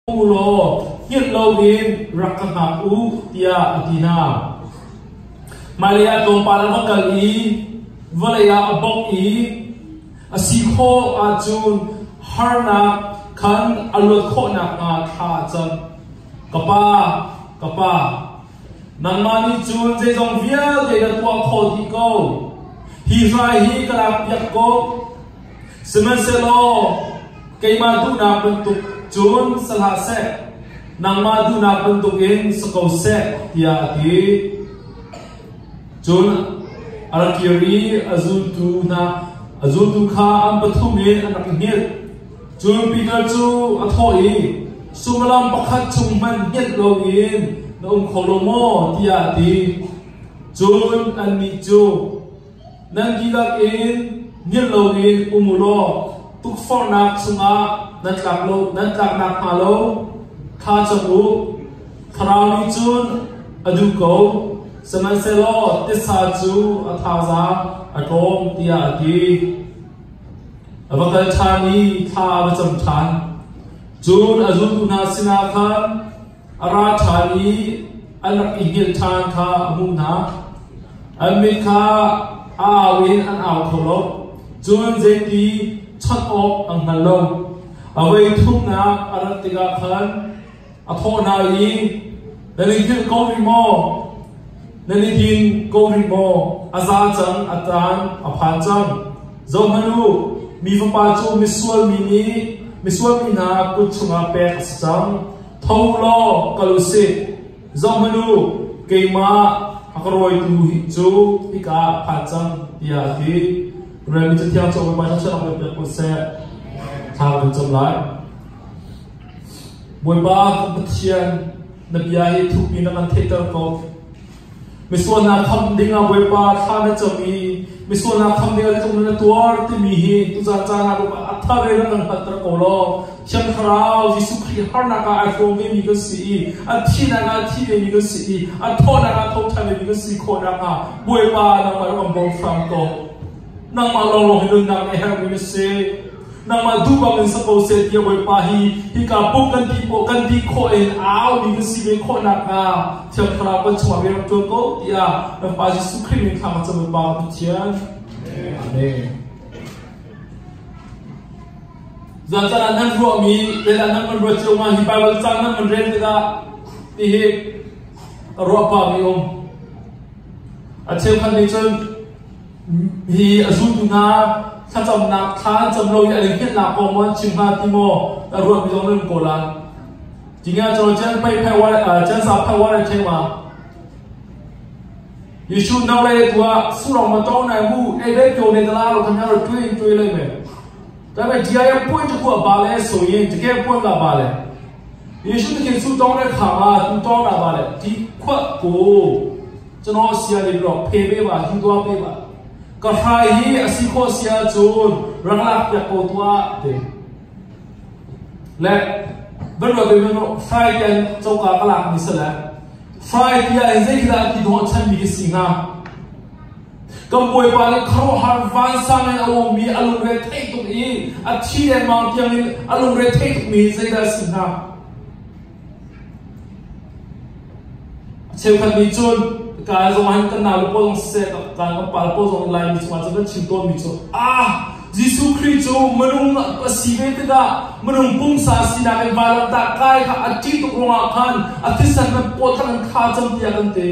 lo hiệt lâu in rakha u tia atina Maria tong palang kali valaya abok i asikho achun harna khan alot kho na ka tha chan kapa nangmani chun je jong via de da kwa kho ti ko hi rai hi kalap yak ko semen selo keima tu na bentuk chun salah se nangma tu na bentuk in sako se tia ti chun alkiri azun tu kha am pathumin anak ngil chun peter chu athoi sumalam pakhat chungman het login nong kholomo tia ti chun anni chu nangilak in ngil login umulo tuk fornak sunga nan tlak nak halo kha chamu kharawi chun adu ko saman selo tisa chu athaza atom tia ti avakal thani tha avacham than chun azun na sina khan ara thani alak igil than kha amuna amika awin an aw kholo chun jeti chat op ang halong away thum na aratiga khan athona yi nalingil kowi mo nalingin kowi mo aza chang atan aphan chang zomanu mi fa chu miswal mina kuchunga pek chang tholo kalusi zomanu keima akroi tu hi chu ika phan chang ya ti rami chatiang chu ba cha cha ba ko se thang chom lai boi ba pathian na biai thu pi na kan theater ko misona kham dinga boi ba tha na chomi misona kham dinga chom na tuar ti mi hi tu cha cha na ba athare na kan patra ko lo cham kharao jisu khri har na ka iphone mi ko si athi na ga thi mi ko si atho na ga tho tha mi ko si kho na ka boi ba na ma ro bom from ko nang ma lo lo hin nang e ha mi se nang ma du bang in suppose se dia boi pa hi ka puk kan di kho en aw mi ko si be kho na ka cham khra pa chwa be to ko ya na pa ji su khri mi kha ma cham ba pu chian amen zan zan nan ro mi le la nan man ro chu ma hi bible chang nan man ren ga ti hi ro pa mi a cheu khan ni chen hi azun tu na tha chom na tha chom lo ya le hit la ko mon chim ha ti mo ta ro mi jong len ko la jinga cho chen pai phai wa chen sa phai wa le che ma Yeshu na le tua su ro ma to na mu e be pyo ne la lo kham ya ro twi lai me ta me dia ya point ku ba le so yin de ke point la ba le Yeshu de ke su to le kha ma tu to na ba le ti khwat ko chno sia le ro phe be ba hi twa be ba ka hai hi asikho sia chun ranglak ya ko tua de le ben ro de no fai yan chau ka kalak ni sala fai dia zai da ki do chan mi singa kam boy pa le khro har van sang en aw mi alun re thai tu i a thi en ma tiang ni alun re thai tu mi zai da singa cheu khan mi chun ka zong han kan na lo po zong se ka ka pa po zong lai mi chuma chang chim to mi chu jisu christ chu manung si ve te da manung pung sa si na ke valam ta kai kha ati tu ronga khan atisan na po than kha cham tia kan te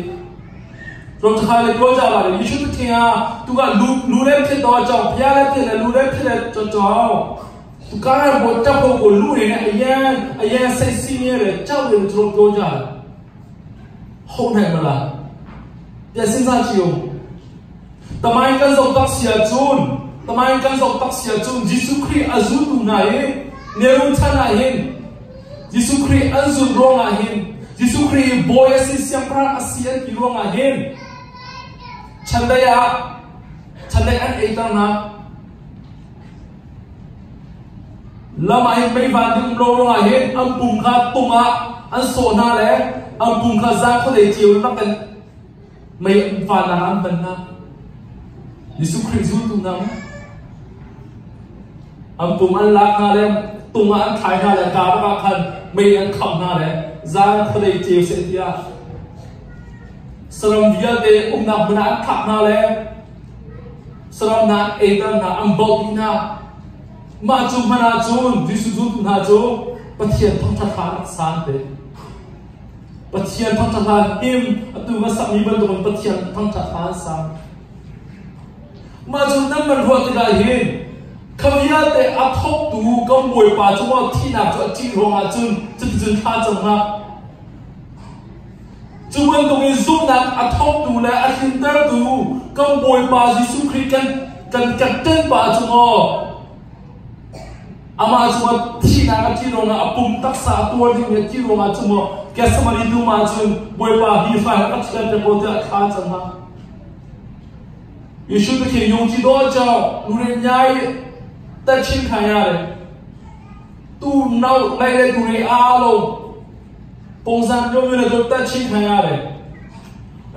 ro tha le ko ja ba le yisu te thia tu ga lu le the to chao phya le the le lu le the le chao tu ka ra bo ta po ko lu ne ayan sai si ne le chao le tro ko ja hong hai ma la ya sinh ra chiều tamai kan zong tak sia chun jisu christ azun tu na ye nerun thana hin jisu christ azun ronga hin jisu christ boy asi siam pra asian ki ronga hin chandai an eitar na lama hin mai van ding ronga hin am pum kha tunga an so na le am pum kha za ko de chiều na kan may pha na an ban na Yesu Christ tu nam am pum an lak na lem tung an thai na le ka ba khan mei an kham na le zan khodei che se tia salam via de na bna thak na le salam na edan na ambol na ma chu mana chun visu chu na chu pathian thong tha khan san te pathian thong tha khan him atu ma sami ban don pathian thong tha khan san ma chu nam man ro ta hin khamia te athok tu kam boi pa chu ma thi na chu chi ro ma chun chun tha chang ha chu ban dong in zum na athok tu la ahinter tu kam boi pa Jesu Christ kan ten pa chu ngo ama chu thi na ka chi ro na apum tak sa tu ri ne chi ro ma chu mo ke samari du ma chun boi pa hi fa ka chka te po te kha chang ha Yesu te ke yong chi do chao lu re nyai ta chin khaya le tu nau lai le tu re a lo pong san yo me le tu ta chin khaya le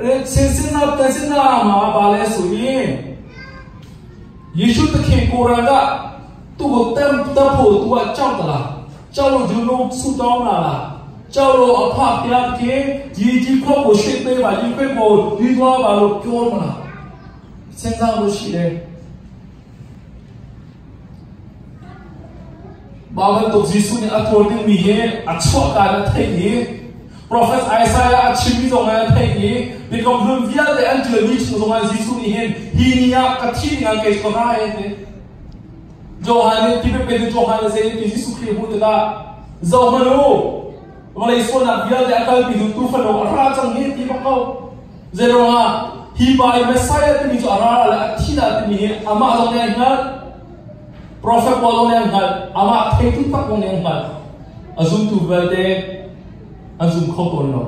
re sen na ma ba le su ni Yesu te ke ko ra ga tu go tem ta pho tu a chao ta la chao lo ju no su dao na la chao lo a pha pya ke ji kho ko she pe ba ji pe ko ji thwa ba lo kyo ma la sen sa lo shi le Bawan tok Jesu ni according mi he achwa ka na thai ni Prophet Isaiah achimi zong na thai ni because hum via de angel ni zong na Jesu ni hen hi ni ya ka thi ngang ke ko ra he te Johannes ti pe Johannes se ti Jesu Christ hu ta zo ma lo wala iso na via de akal pi tu fa no ra chang ni ti ba ko zero ha hi ba Messiah ti ni zo ra la thi na ti ni ama zong na ha Prophet Paul ne ngal ama theitu tak ne ngal azum tu velde azum khokon no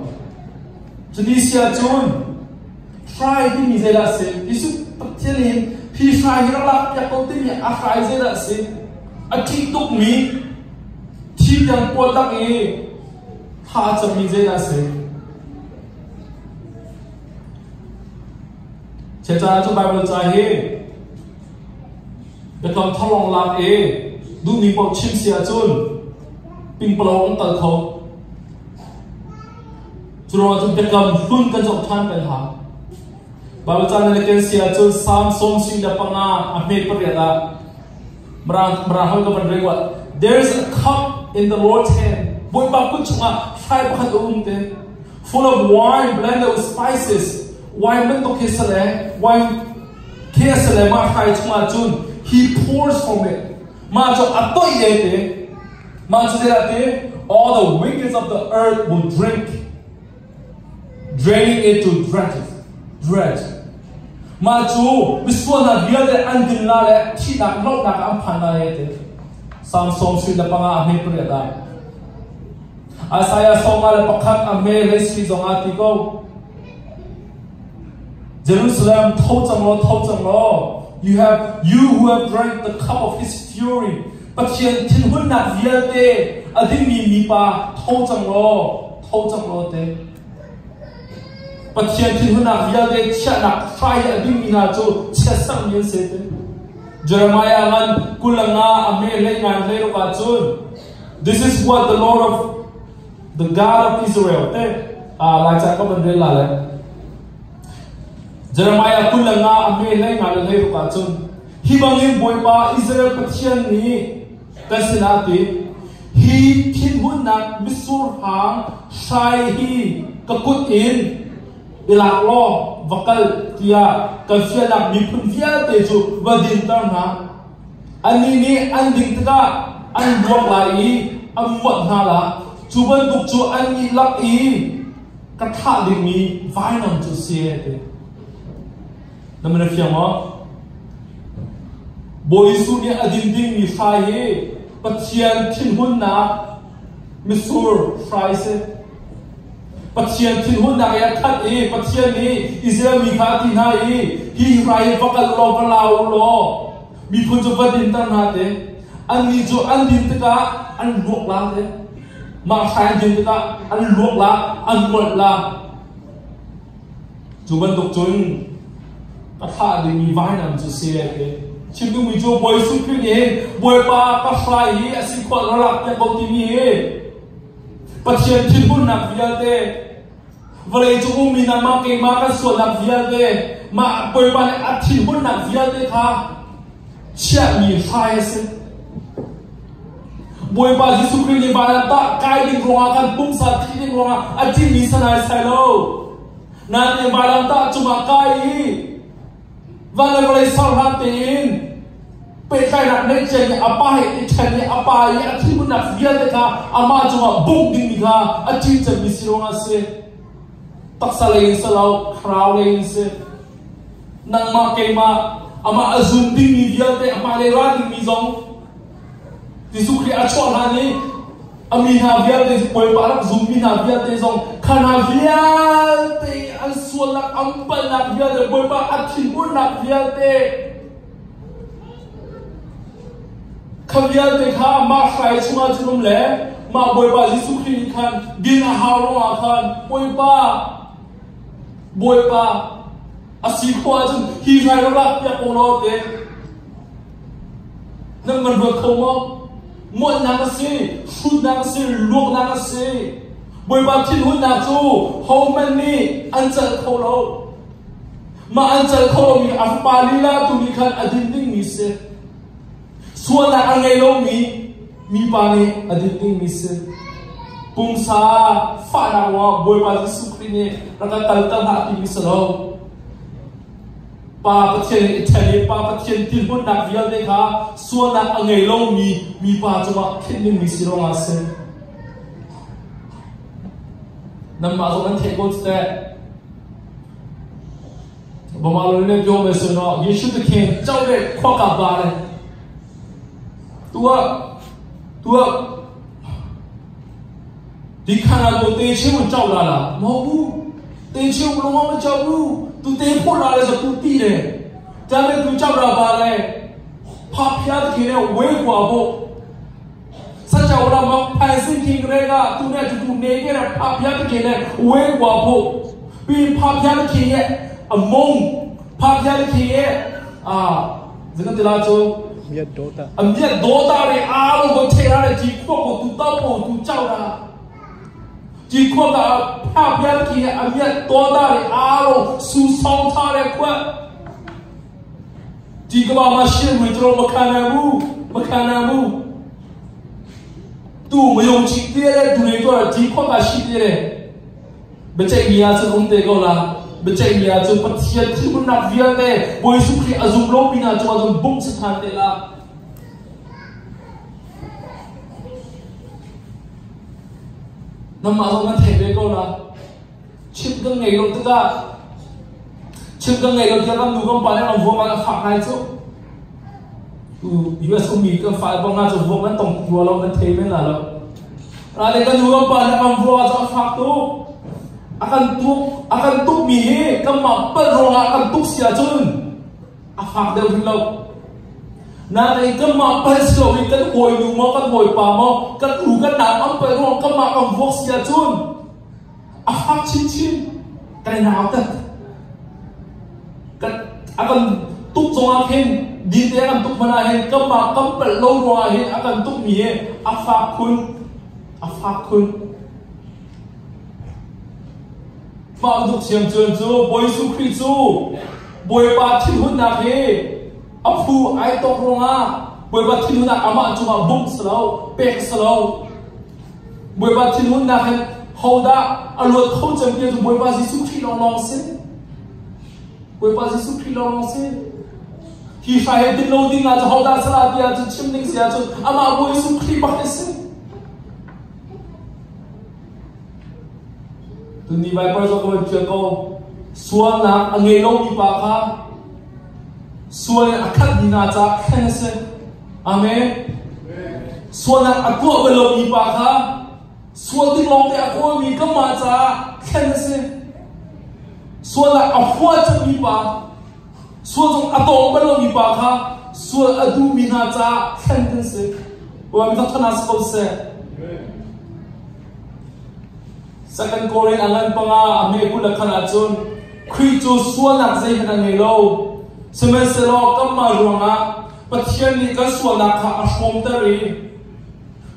Tunisia chun try di mi zela se isu pathelin phi try ni la ya ko ti ni a try zela se a thi tuk mi thi yang po tak e ha cham mi zela se checha chu Bible cha he Beton thalong lam e du mi po chim sia chun ping plong tal kho churo chu bekam hun kan jok than pen ha Bible chan ne ken sia chun sam som sing da panga a me pa da mra hol ka ban rewa there is a cup in the Lord's hand boy ba ku chunga phai pa khat te full of wine blended with spices wine men to kesale wine kesale ma phai chunga chun He pours from it. Ma cho atoy yete. Ma cho derate all the winds of the earth will drink, draining it to dredge. Ma cho biswa na dia de andin la le thi na lo na ka am phan na yete. Sam som sui la panga ame pre da. Asaya songa le pakhat ame le sri zonga ti ko. Jerusalem thau chang lo You who have drank the cup of his fury. But chen tin hun na vial te ading mi pa thau chang lo te. But chen tin hun na vial te cha na try ading mi na chu cha sang yen se te. Jeremiah ngan kulanga ame le ngan le ro ka chun. This is what the Lord of the God of Israel te la cha ko ban re la le. Jeremiah kulanga ame lai nga le ru ka chun hibangin boy pa Israel pathian ni kasinati hi thin hun na misur hang sai hi kakut in ilak lo vakal tia kafia mi phun via te chu wadin tar na ani ni anding ta an blok lai am mot na la chuban duk chu ani lak i katha ding mi vainam chu se te Namanya fiamo boy su ni adinding mi fai pathian thin hun na misur fai se pathian thin hun na ya khat pathian ni Israel mi kha ti na hi fai vakal lo balau lo mi phun jo badin tan na te an ni jo an din ta an lok la te ma khai din ta an lok la an mot la chu ban dok chun Katha di mi vai nam chu se ke chim du mi chu boy su kri ni boy pa ka fai hi asi ko rak ya ko ti mi he pathian thin hun nak via te vale chu mi na ma ke ma ka so nak via te ma boy pa a thin hun nak via te kha chia mi fai se boy pa Jesu Christ ni ba ta kai ding ronga kan pum sa thi ding ronga a ti mi sanai sai lo na ni ba ta chuma kai hi vale vale sal ha tin pe kai nak nei chen apa hi chen ni apa hi a thi mun nak via te kha ama chuma bung ding ni kha a ti chen mi si ronga se tak sa le sa lao krau le se nang ma ke ma ama azum ding ni via te ama le ra ding mi zong Jesu Christ a chọn hà ni ami ha via te boy pa rak zoom mi ha via te zong khana via te an sual lak ampal nak via te boy pa a thin bun nak via te khavia te kha ma khai chunga chum le ma boy pa Jesu Christ khan din a ha ro a khan boy pa asi khwa chun hi khai ro lak ya ko lo te nang man ro kho mo một nàng sĩ, phun nàng sĩ, luộc nàng sĩ, bởi vì thiên hôn nàng chú, hậu mình đi ăn chơi khâu lâu, mà ăn chơi khâu lâu mình áp ba li la tụi mình khăn adin ding mi se, xuân là ăn ngày lâu mi ba ni adin ding mi se, bung sa pha na wa bởi vì Giêsu Christ ni, ra cái tal hạ ti mi se lâu. Pa pathian ithani pa pathian tin hun nak vial de kha suan nak angai lo mi pa chuma khin mi si ronga se nam ma zo an the go ste ba ma lo le jo me so no Yesu the king chau de khwa ka ba le tua di khana go te chi mu chau la mo bu te chi mu lo ma chau bu tu te phô la le so tu ti le ta me tu chau ra ba le pha phya de ki le we kwa bo sa chau la ma phai sin ki re ga tu ne tu ne ke ra pha phya de ki le we kwa bo pi pha phya de ki ye among pha phya de ki ye zeng te la cho amyat dota re a lo go che ra le ji kho ko tu ta po tu chau ra chỉ khoa cả pháp nhân kia anh nhận to ta để alo su song ta để khoa chỉ có bao machine mình cho makanamu tu mà dùng chỉ tiền đấy tu này tôi là chỉ khoa cả chỉ tiền đấy bên chạy nhà cho ông tê câu là bên chạy nhà cho phát triển thì muốn nạp viên đấy bồi sung khi azum lốp pina cho azum bung sự thành đấy là nằm mà ông thể về câu là chim cái ngày lúc tức là chim cái ngày lúc tức là 누가 빨리 안 보면 phạt này chứ US cũng bị cái phạt bằng ngay cho vô mình tổng vừa lo mình thấy mình là lo là để cái 누가 빨리 안 보면 cho phạt tu akan tuk mi cái mà bắt rồi akan tuk xia chun phạt đều được lâu na đây cái mà phải sửa vì cái hồi nhiều mà cái hồi bà mà cái đủ cái nào ông phải rồi cái mà ông vô xia chun phát chín cái nào tất cái akan tuk trong akin đi tới akan tuk mana hen cái mà cái phải lâu rồi hen akan tuk mi phát kun mà tuk xiêm chun chú bồi su kri chú bồi ba thiên hun nạp he apu ai to ronga boi ba thinu na ama chuma bum salo pek salo boi ba thinu na han hoda alot khom cham ke boi ba Jesu Christ long se boi ba Jesu Christ long se hi fa he din lo ding na hoda sala dia chu chim ning sia chu ama boi Jesu Christ ba se tu ni vai pa zo ko che ko suan na angai lo mi pa kha suan akat dina cha khense amen suan akwa belo mi pa kha suan ti long te akwa mi ka ma cha khense suan afwa cha mi pa suan atong belo mi pa kha suan adu mi na cha khense wa mi ta thanasko se second Korean angan panga ame kula khana chun khri chu suan nak zai khana ngelo semester lo kam ma ruanga Bắt thiên ni kan sual na kha ashom tari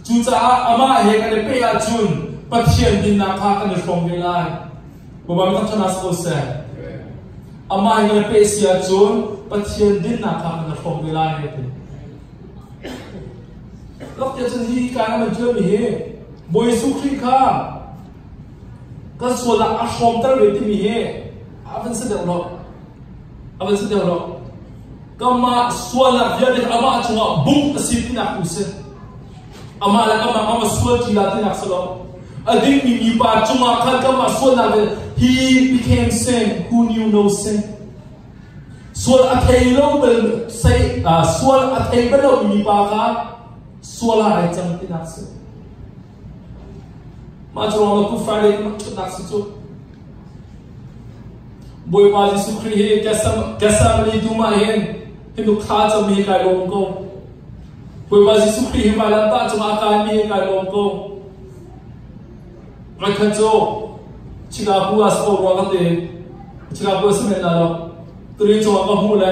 chu cha ama he kan pe a chun bắt thiên din na kha kan ashom velai baba mi thana sko se ama he kan pe sia chun bắt thiên din na kha kan ashom velai he te lok ya chen hi ka na jwe mi he boy su khri kha kan sual na ashom tar ve ti mi he avan se de lo kama suala dia de ama chunga bung asiti na kuse ama la kama sual tila tina salo ading mi pa chunga khan kama suala de he became sin who knew no sin sual athailo bel say sual athailo mi pa ka suala ai chang tina se ma chunga ku friday ma chunga su boy pa Jesu Christ he kasam li duma hen hindu kha cha mi kai lom ko boy pa Jesu Christ he malam ta chuma ka mi kai lom ko rakha cho chiga bu as ko ro ka te chiga bu sme na lo tri cho ka hu le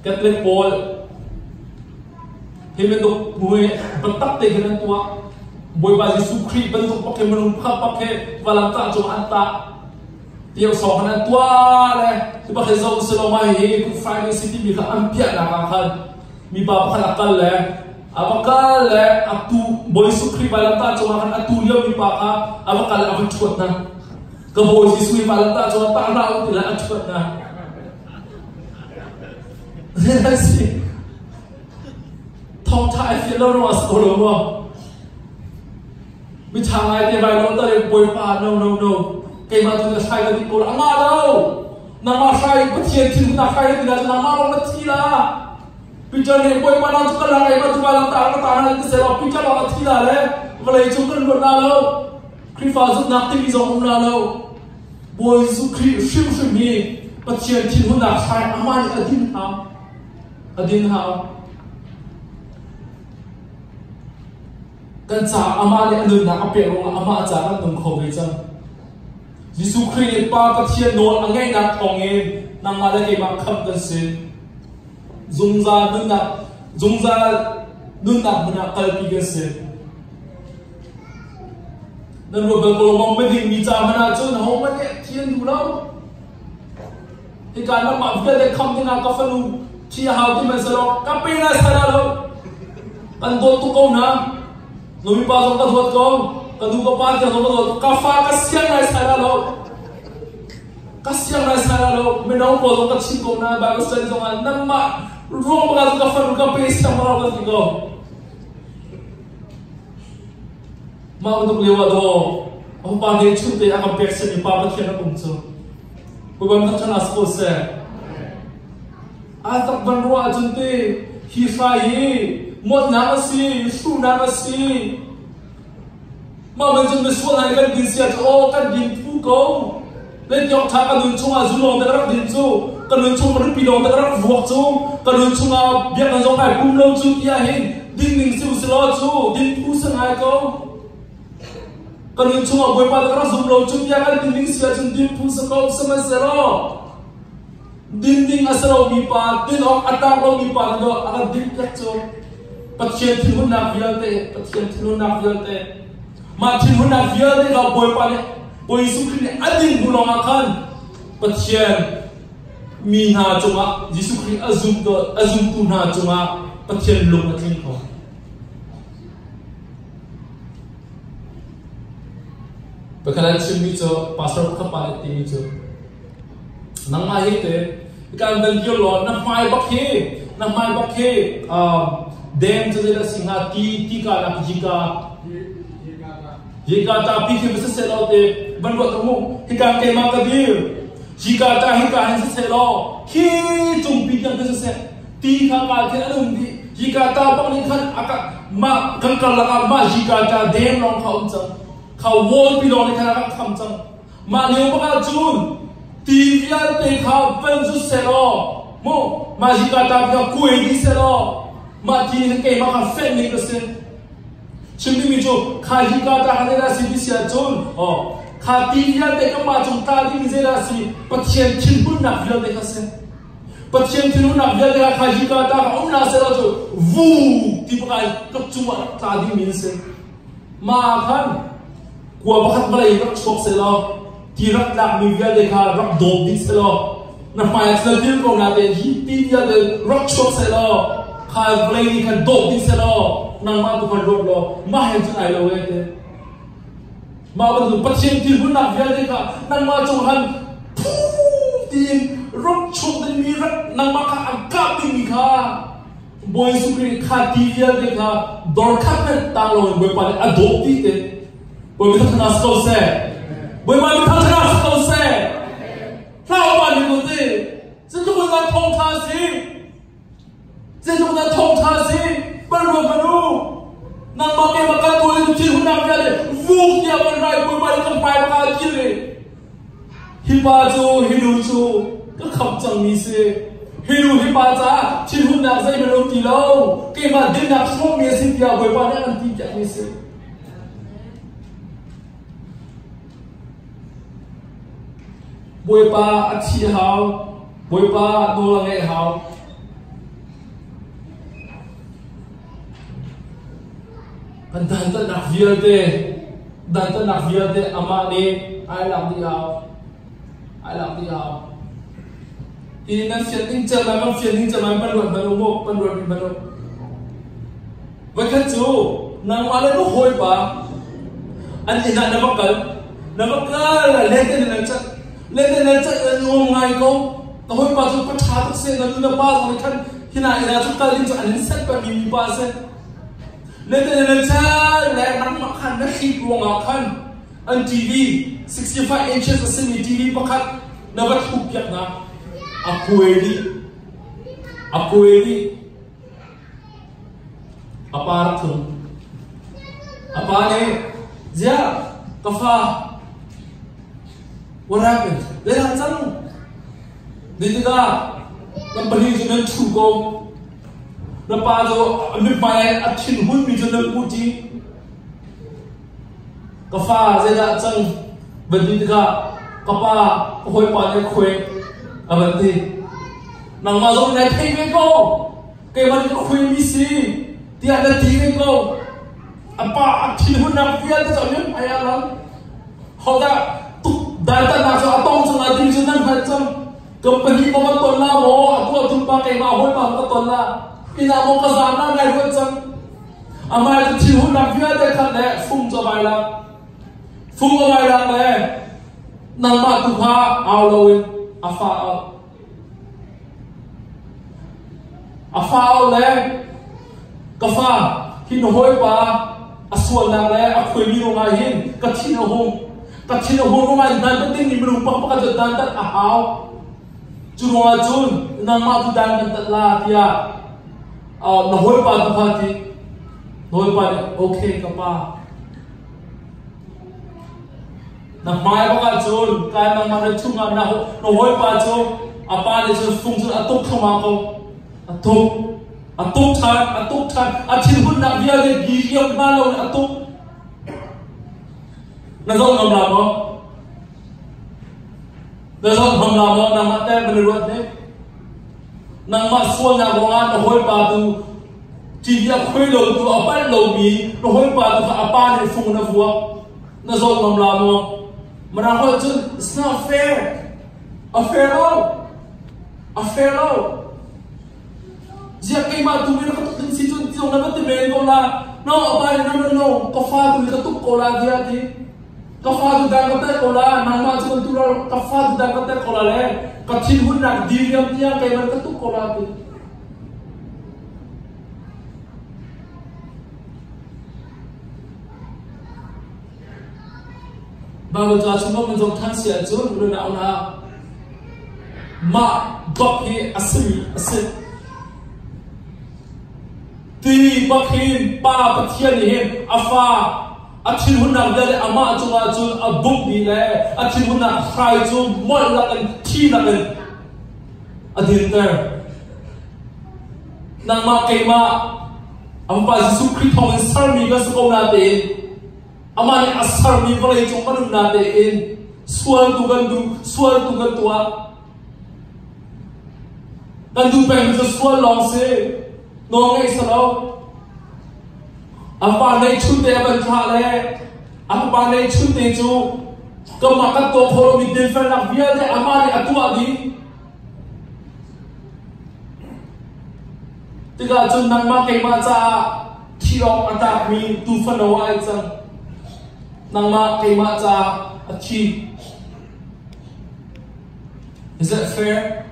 Catholic Paul he me do buwe batak te hinan tua boy pa Jesu Christ ban do pakke manum kha pakke walam ta chuma anta điều sổ hắn tua này thì bác thầy dâu selo mai hi cũng phải đi city bị các anh piệt là các khăn mi bà bác là cân lẽ bác cân lẽ tu boy sukri balam ta cho hắn tu liêu mi bà bác cân lẽ anh chuột na cái boy sukri balam ta cho ta nào thì là anh chuột na thế gì thong thai phiền đâu mà sổ đâu mà mi thằng ai thì bài nói ta để boy pa no cái mà chúng ta sai là đi cô là ngã đâu nằm mà sai bất thiện thì chúng ta sai thì là nằm mà nó mất là bây giờ này quay qua chúng ta là cái mà chúng ta làm ta là cái sẽ là bây giờ là mất là đấy và lấy chúng ta luôn là đâu khi phá giúp nạp thì giống không là đâu bồi giúp khi siêu siêu mi bất thiện thì chúng ta sai ama đi ở din hao kan cha ama đi ăn na apel long ama cha kan tung khâu vậy chăng Jesu Christ pa pathian nol angai na thongin nang mala ke ma kham kan sin zungza nun na buna kalpi ke sin nan ro bel mong me ding mi cha mana chun ho ma ne thien du lo he kan na ma vle de kham dina ka fanu chi hau ti man salo ka pe na sala lo kan do tu ko na no mi pa zo ka thot ko kadu ka pa ka zo ka fa ka siang na sala lo me no po zo ka chi ko na ba ko sa zo an nang ma ro ba ka fa ka pe sa ma ka ti ko ma do lewa do o pa ne chu te a ka pe sa ni pa ba thena kum chu ko ba ma thana sko se a tak ban ro a chun te hi fa hi mo na si su na si mà mình chúng mình suốt ngày cái gì sẽ cho cái gì phu cầu lên nhọc thà cái đường chung à du lòng cái đường chu cái đường chung cái pi lòng cái vuộc chu cái đường chung à biết cái giống cái cung lâu chu kia hin đinh mình siêu siêu chu đinh phu sang ai cầu cái đường chung à bồi ba cái dùng lâu chu kia cái đinh mình siêu chung đinh phu sang cầu sang ai sẽ lo đinh asal mi pa đinh ông atak lo mi pa đó akan đinh chắc chu bắt chuyện thì hun nạp việc thế mà thiên hun na vía đấy là bồi pa đấy bồi Jesu Christ adin bulong akan pathian mi na chunga Jesu Christ azum tu na chunga pathian lung atin ko bakalan chimi cho pastor ka pa ti mi cho nang ma hi te kan dan yo lo na mai bak he dem cho da singa ti ka na jika jika ta pi ke se lo te ban ro to mu hika ke ma ka dir jika ta hika se lo ki chung pi ke se ti kha ka ke alum di jika ta bang ni khan aka ma kan kal la ma jika ta dem long khau chang khau wol pi lo ni khan ka kham chang ma leu ba ka chun ti via te kha pen su se lo mo ma jika ta ka kuai di se lo ma ti ke ma ka fe ni ka se chimni mi jo khaji ka ta hanera si bi sia chon kha ti ya te ka ma chung ta di mi zera si pathian chin bun na philo te ka se Pathian tinu nak dia dia kaji kata om na se lo tu vu ti pakai kap cuma tadi min se ma kan gua bakat balai rak sok se lo ti rak lak mi dia dia ka rak dom di se lo na mai se tin ko na de hi ti dia de rak sok se lo ka balai ni kan dom di se lo nang ma tu kan ro lo ma he tu ai lo we te ma ba tu pathian tinu nak dia dia ka nang ma chung han tin rok chok den mi rak nang ma ka angkat ti mi kha boy sukri kha ti dia de kha dor kha pe ta lo boy pa adopt ti te boy mi thana sto se boy ma mi thana sto se thao ba ni ko te zhen zhong na thong tha si zhen zhong na thong tha si ba ru nang ma ke ma ka to ni ti hu na ya de vu ya ba rai boy ma ni kan pai ba ka ti le hi ba chu hi lu chu cái khẩm chẳng mi se hiu hi ba cha chin hun nak sai melo ti lo ke ma din nak so mi se pia boy pa na an ti cha mi se boy pa a chi hao boy pa no la ngai hao kan dan ta nak via te ama ni ai lam di hao ini nak fiating jaman baru Wakat tu nang malay no hoy pa an ina namakal lete na chat ngom ngai ko to hoy pa tu pathatak se na pa ko kan hina ina tu kalin tu an set pa mi pa se lete na chat le nang makhan na khit wong kan an TV 65 inches asin ni TV pakat na bat hupyak na Akueli aparatum apane zia kafa what happened le han sang ditiga company junan thuko na pa jo amit mai achin hun mi junan puti kafa zeda chang baditiga kapa hoi pa ne khoi avanti nang ma zong nai thei ve ko ke ma ni khoi mi si tia na ti ve ko apa achin hun na pia ta chon aya lang hoda tu data na so atong chung na tin chunan pha chom company ko ma ton la mo aku tu pa ke ma hoi pa ko ton la ina mo ka za na ngai ko chang ama tu chi hun na pia ta kha le fung cho bai la le nang ma tu pha ao lo afao le kafa hin hoi pa aswal na le akhoi mi ro ngai hin kathina hom ro ngai dan ta tin ni mru pa pa ka dan ta a hao chu ro chun nang ma tu dan ta la tia na hoi pa tu phati hoi pa okay ka pa na mai ba ka chun kai nang ma na chunga na hoi pa chu apa le chu fung chu atok khama ko atuk than achin hun nak dia de gi yam na lo atuk na zo ngam la mo na ma te ben ro de nang ma so na go nga no hoi pa tu ti ya khoi lo tu apa lo mi no hoi pa tu apa ne fung na vua na zo ngam la mo mana ho chu it's not fair a fair law Zia kay ma tu mira katuk din si John Tiong na bati men ko la no abay no kafa tu katuk ko la dia di kafa tu dan kate ko la nang ma chu tu la kafa tu dan kate ko la le kachin hun nak di yam tia kay man katuk ko la di bago cha chuma man jong than sia chu ru na ona ma bak hi asir ti bakhin pa pathian ni hem afa achin hunang dale ama chunga chu abuk ni le achin hunang khai chu mol la kan thi na kan adinter nang ma ke ma ampa Jesu Christ thong sar mi ga su ko na te ama ni asar mi ko le chung kan na te in swal tu gan tua kan du pen cho suan long se no ngai salo apa nei chu te ban tha le apa nei chu te chu ka ma ka to phoro mi den fa na via de ama ni atua di tiga chun nang ma ke ma cha thi ong ata mi tu fa no ai chang nang ma ke ma cha a thi. Is that fair?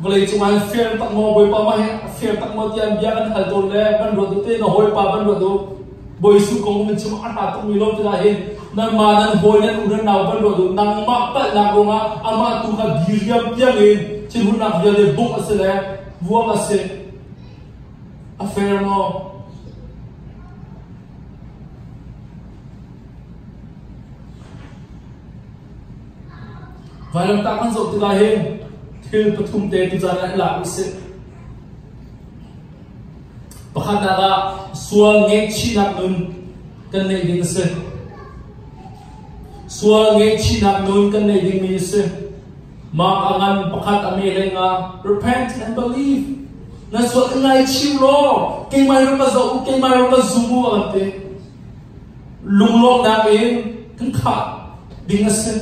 Vậy chúng anh phiền tặng mò bồi pa mai phiền tặng mò tiền bia kan hal ton le ban ro tu te no hoi pa ban ro tu bồi su kong min chum ata tu mi lo tu la hin nan ma nan hoi nan u nan naw ban ro tu nang ma pa la ro nga ama tu ka diriam piang in chin hun nak bia le buk ase le vuang ase affair mo vai lam ta kan zo tu la hin Hil patum te tu jana la use pakhat naga sual nge chi nak nun kan nei ding se sual nge chi nak nun kan nei ding mi se ma angan pakhat ame lenga repent and believe na so ngai chi lo ke mai ro ka zo ke mai ro ka zumu ante lunglong na in kan kha ding se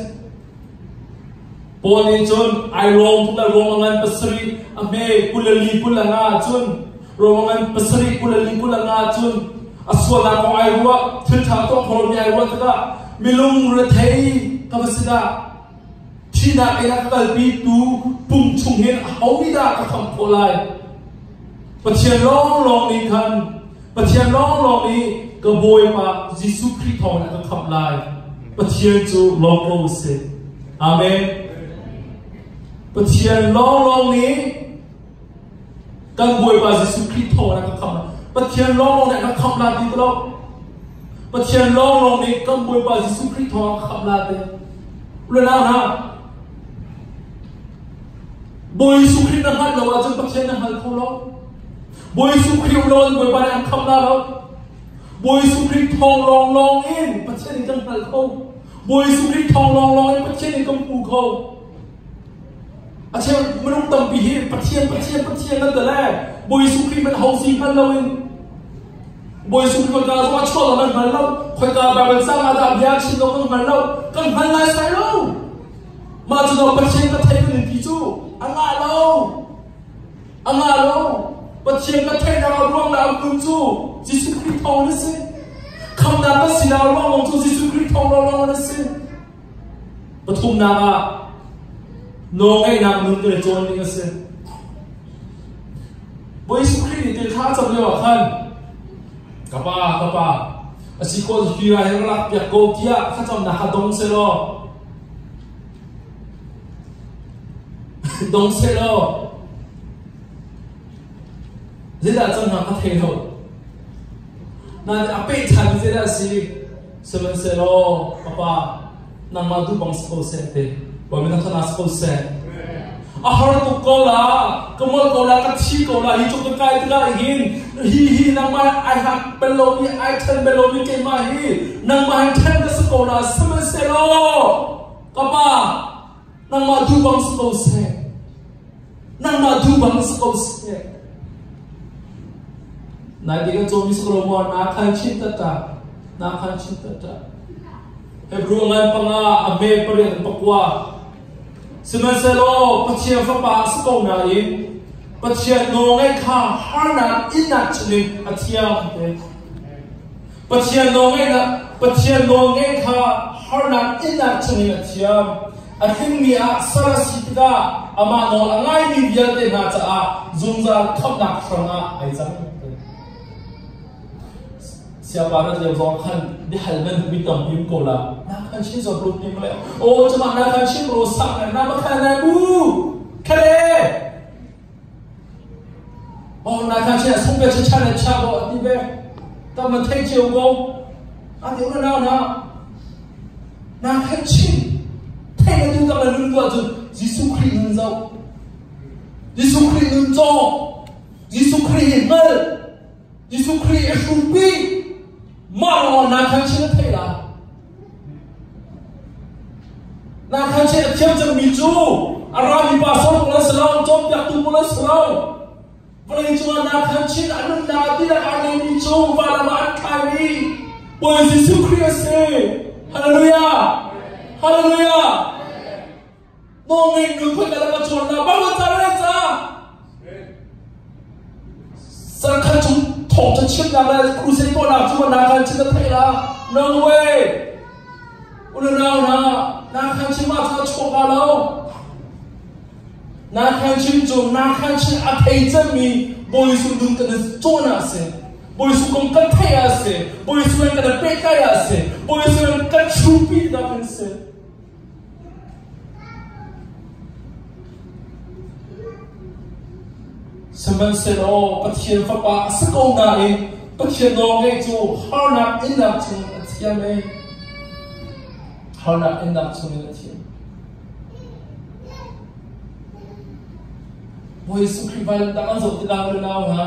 Poli chun ai rong pula romangan pasri ame kulali pulanga chun romangan pasri kulali pulanga chun aswala ko ai ruwa thitha to khol mi ai ruwa ta milung re thei kabasida thina ena kalpi tu pum chung hen hawi da ka kham polai pathian long ni khan pathian long ni ka boy pa Jesu Christ thong na ka kham lai pathian chu long lo se amen Pathian long ni kan boy ba Jesu Christ thong na ka kham pathian long na ka kham la ti to pathian long ni kan boy ba Jesu Christ thong ka kham la te le na na boy Jesu Christ na hal lo chân pathian na hal kho lo boy Jesu Christ lo boy ba na kham la lo boy Jesu Christ thong long in pathian ni kan hal kho boy Jesu Christ thong long in pathian ni kan pu kho Ache menung tampi hi pathian nan da le boy Jesu Christ man housing kan lo in boy Jesu Christ ka zo chol man man lo khoi ka ba ban sang ada bia chin lo kan man lo kan man lai sai lo ma chu no pathian ka thai kan ti chu anga lo pathian ka thai na ruang na kun chu Jesu Christ thong na se kham na ka sila ruang chu Jesu Christ thong lo na se pathum na ka no ngay nak nun ke chon ni ase boy Jesu Christ ni te kha cham le wa khan kapa asiko hi ra he la pya ko tia kha cham na ha dong se lo zeda cham na ka the lo na ape chan zeda si semen se lo kapa na ma du bang so se te Bởi vì nó thân là sâu xe à họ là tục câu là cái môn câu là các chi câu là hi chụp cái cái thứ hai hi năng mà ai học bên lối ai thân bên lối cái mà hi năng mà anh thân cái câu là sâm xe lo các bạn năng mà thu bằng sâu xe năng mà thu bằng sâu xe này thì cái chỗ mi sâu lo na khăn chín tất Hebrew ngan panga ame pare pakwa Simaselo pathian fa pa sko na in pathian no ngai kha harna inna chini athiam te pathian no ngai kha harna inna chini athiam athin mi a sarasitika ama no angai ni bia te na cha a zungza khapna khranga ai chang siapa nak dia buat kan di halman bitam bim kola nak kan sih sebelum ni mulai oh cuma nak kan sih rosak nak makan aku kare oh nak kan sih sampai cecah cabo tiba taman thay chiều go anh hiểu là nào nak kan sih thay cái tu taman lưng qua tu Giêsu Christ nương dâu Giêsu Christ nương cho Giêsu Christ ngel Giêsu Christ sumpi Maro na khang chi thế là na khang chi thiam chang mi chu Arami pasok mula selaw, jom yak tu mula selaw. Boleh cuma nak hancur anu nak tidak ada ni jom pada mat kami. Boleh Yesus Kristus. Haleluya, haleluya. Mungkin numpuk dalam kacauan nak bawa cara ça. Sekarang tu thong tercium nak krusen tu nak cuma nak hancur terhela. No way. Udah nak hancur macam cakap kalau. 拿看清楚，拿看清阿太证明，不会说侬跟他做那些，不会说讲跟太那些，不会说跟他背开那些，不会说跟出币那份些。什么时候不天发把是讲哪里？不天到那就好难引导从天没，好难引导从那天。 Môi sung khi vai đã ăn dầu thì đang lên nào hả?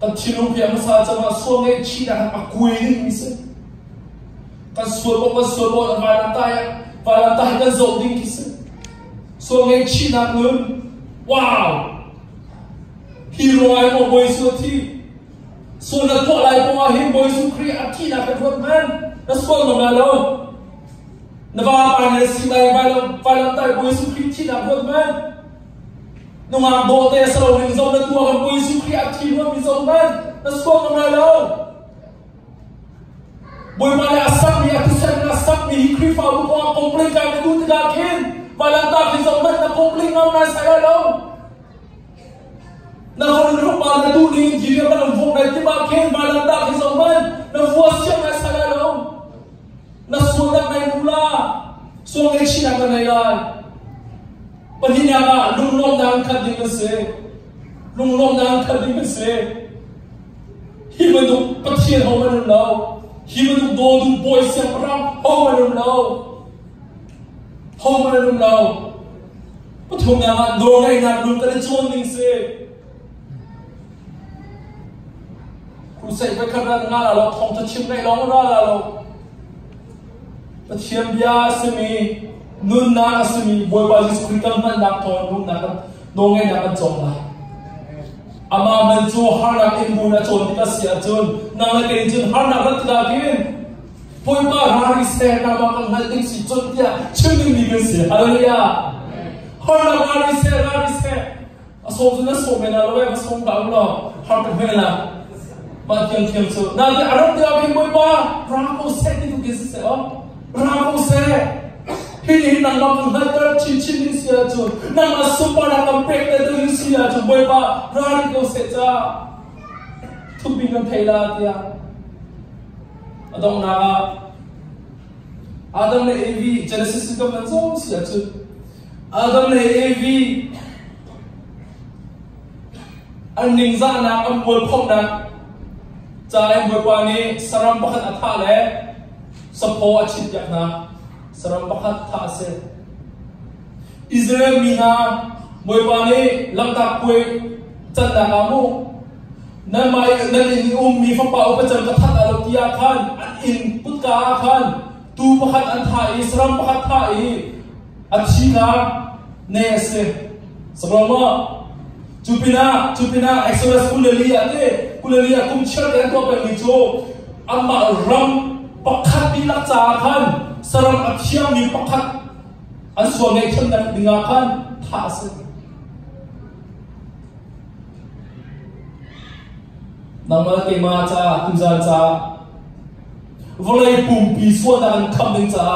Các chiến đấu phía xa cho mà xuông ấy chỉ là mặc quê đi như thế. Các xuông bộ vài lần tay các dầu đi như thế. Xuông ấy chỉ là ngưỡng. Wow! Hero ai mà môi xuông thì xuông là thoại lại của hình môi sung khi ăn khi là phải vượt men. Nó xuông mà lâu. Nó vào bài này xin đây vài lần tay môi sung khi chỉ là vượt men. Nung ang bote sa loob ng zone na tuwakan po yung sukriati mo ng zone man. Nasuwa ka na lao. Boy mali asak ni atusan na asak ni hikri fa mo ko ang complain ka na doon tigakin. Malanta ng zone man na complain nga na sa lao. Nakulong pa na doon yung gilya ka ng vong na tibakin. Malanta ng zone man na buwas siya na sa lao. Nasuwa na yung mula. So ang eksina ka na yan. Pahina lung long nang kading se lung long nang kading se himadu pathian ho man lo himadu do du boy se pram ho man lo pathum na do ngai na lung ka chon ning se ku sai ba khara nga lo thong ta chim ngai lo ra lo pathian bia se mi nun na asumi boy ba Yesus Kristus man nak thon nun na dong ngai na chong la ama man chu har na in bu na chon ti ka sia chon na la ke chon har na rat da kin boy ba har ri se na ba kan hal ding si chon tia chun ni ge se haleluya har na ri se aso na so me na lo ba so ba lo har ka me la ba kyang kyang so na de arab da kin boy ba ra ko se ti tu ge se o ra ko se Hini nang ngam hatar cincin ni sia tu, nang asumpa nang kampek na tu sia tu, boy ba rari ko seja, tu bingan thayla dia. Adong na, Adam na AV Genesis ka manzo sia tu, Adam na AV, aning za na ang boy pom na, cai boy pa ni saram bakat athale, sapo achit yak na. Saram bakat thase Israel mina moy bani lamta kwe chanda kamu na mai na ni mi fa pa pa chan ka that alo tia khan in put ka khan tu bakat an thai saram bakat thai achina ne se sabrama chupina exodus kulali kum char de to pa ni cho amma ram bakat bi la cha khan Saram aksya mi pakat ang suwagay kang nakdingakan taas. Nang mga kay mga cha, tuzan cha, walay pumpi suwa na ang kaming cha,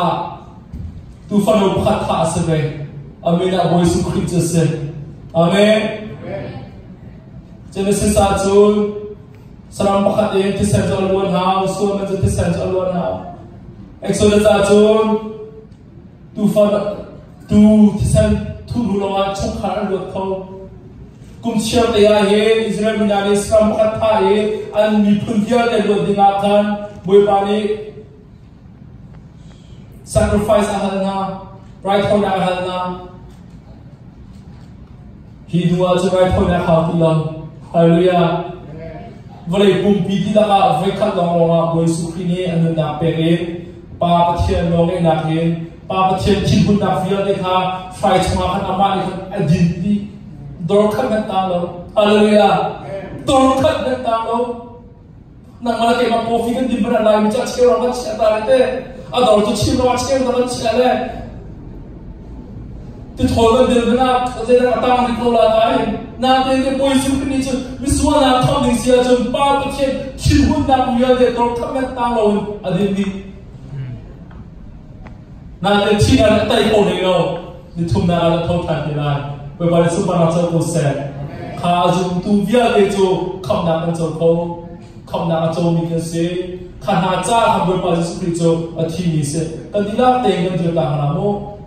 tufano pakat taas rin. Amen na boy su Kristus. Amen. Genesis atun, saram pakat yung tisan sa alwan hao, suwa man sa tisan sa alwan hao. Exodus atun tu tisan tu lulungan chungkar luat kau kum siap ya he Israel minari skam pakat thai an mi phuntia de luat dingakan boy bani sacrifice ahal na right on ahal na hi dua chu right on ahal tilang hallelujah vale pum piti da ka vai khat long long boy sukhi ni an na pere pa pathian long ngai nak hin pa pathian thin hun na via de kha fai chuma khan ama ni khan adin di dor khat na ta lo hallelujah dor khat na ta lo nang mala ke ma coffee kan din bra lai mi cha chhe ro ma cha ta le te a dor tu chim ro chhe ro cha le tu thol ban din na khaje na ta ma ni ko la ta na de ke poi su ni chu mi suwa na thom ding sia chu pa pathian thin hun na via de dor khat na ta lo adin di na te chi na tai ko ni lo ni thum na la thot than ni lai we ba le supernatural ko se kha ju tu via de chu kham na kan chu ko kham na chu mi ke se kha na cha kham we ba su pri chu a thi ni se kan di la te ngan ju ta na mo